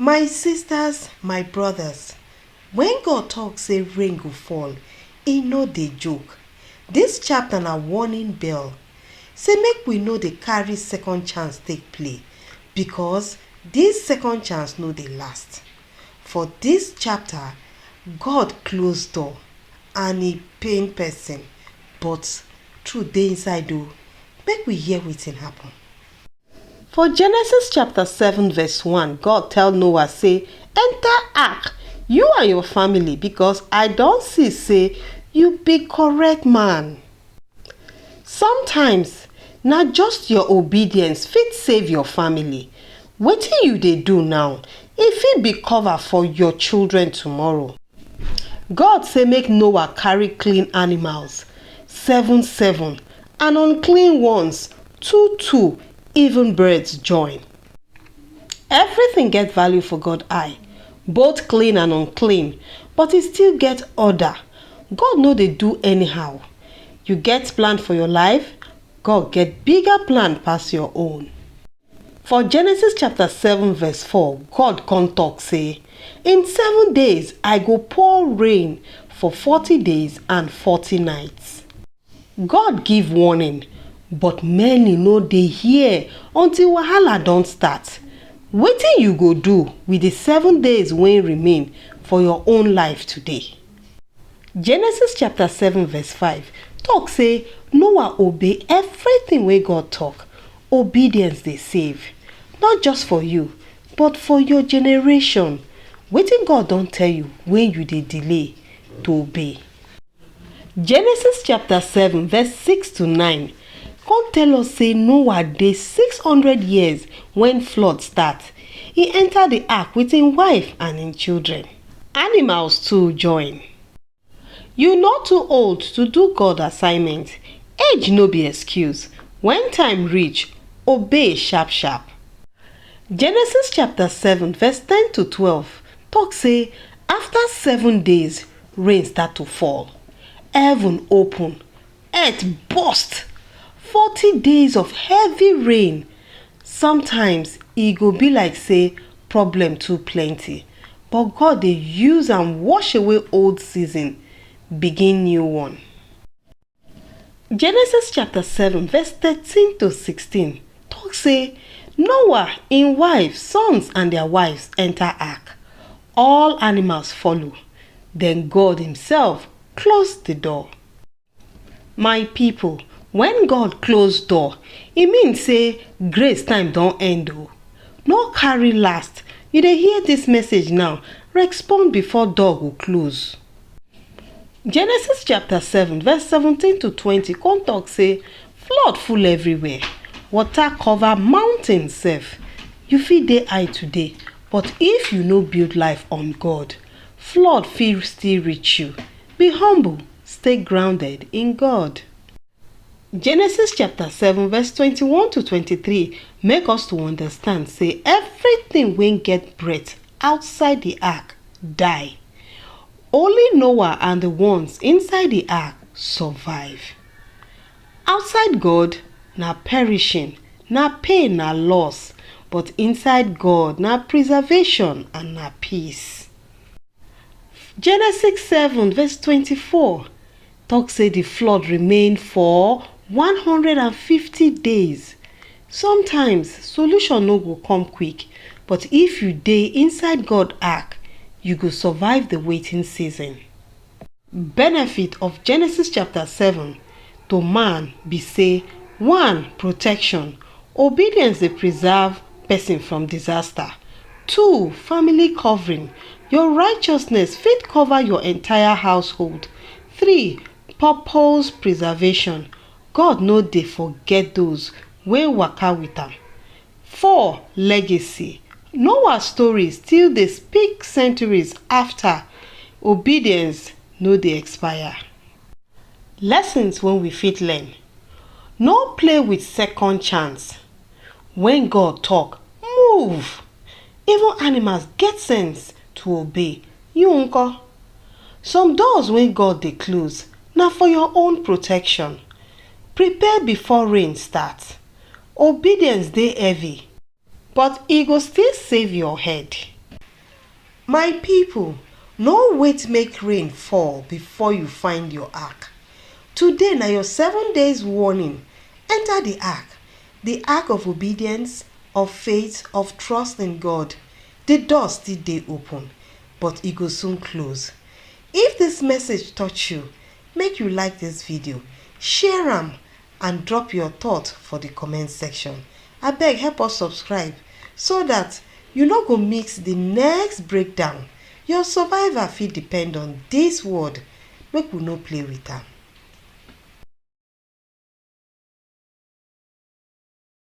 My sisters, my brothers, when God talks say rain go fall, e no dey joke. This chapter na warning bell. Say make we no dey carry second chance take play, because this second chance no dey last. For this chapter, God close door and e pain person, but truth dey inside o. Make we hear wetin happen. For Genesis chapter 7 verse 1, God tell Noah say, enter ark, you and your family, because I don see say you be correct man. Sometimes, na just your obedience fit save your family. Wetin you dey do now, e fit be cover for your children tomorrow. God say make Noah carry clean animals, 7, and unclean ones, 2, even birds join. Everything get value for God eye, both clean and unclean, but e still get order. God no dey do anyhow. You get plan for your life, God get bigger plan pass your own. For Genesis chapter 7 verse 4, God come talk say, in 7 days I go pour rain for 40 days and 40 nights. God give warning, but many no dey hear until wahala don start. Wetin you go do with the 7 days wey remain for your own life today? Genesis chapter 7 verse 5 talk say Noah obey everything wey God talk. Obedience dey save, not just for you, but for your generation. Wetin God don tell you when you dey delay to obey? Genesis chapter 7 verse 6 to 9 come tell us say Noah dey 600 years when flood start. He enter the ark with him wife and him children. Animals too join. You no too old to do God assignment. Age no be excuse. When time reach, obey sharp sharp. Genesis chapter 7 verse 10 to 12 talk say after 7 days rain start to fall. Heaven open, earth burst. 40 days of heavy rain. Sometimes e go be like say problem too plenty, but God dey use am wash away old season, begin new one. Genesis chapter 7 verse 13 to 16 talk say Noah, him wife, sons and their wives enter ark. All animals follow. Then God himself close the door. My people, when God close door, e mean say grace time don end o. No carry last. You dey hear this message now, respond before door go close. Genesis chapter 7 verse 17 to 20 come talk say flood full everywhere. Water cover mountain sef. You fit dey high today, but if you no build life on God, flood fit still reach you. Be humble, stay grounded in God. Genesis chapter 7 verse 21 to 23 make us to understand say everything wey get breath outside the ark die. Only Noah and the ones inside the ark survive. Outside God na perishing, na pain, na loss, but inside God na preservation and na peace. Genesis 7 verse 24 talk say the flood remained for 150 days. Sometimes solution no go come quick, but if you dey inside God ark, you go survive the waiting season. Benefit of Genesis chapter 7 to man be say 1. Protection. Obedience dey preserve person from disaster. 2. Family covering. Your righteousness fit cover your entire household. 3. Purpose preservation. God no dey forget those wey waka with am. 4. Legacy. Noah's story still dey speak centuries after. Obedience no dey expire. Lessons wey we fit learn. No play with second chance. When God talk, move. Even animals get sense to obey. You nko? Some doors wey God dey close na for your own protection. Prepare before rain start. Obedience dey heavy, but e go still save your head. My people, no wait make rain fall before you find your ark. Today na your 7 days warning. Enter the ark of obedience, of faith, of trust in God. The door still dey open, but e go soon close. If this message touch you, make you like this video, share am and drop your thought for the comment section. Abeg help us subscribe so that you no go miss the next breakdown. Your survival fit depend on this word. Make we no play with am.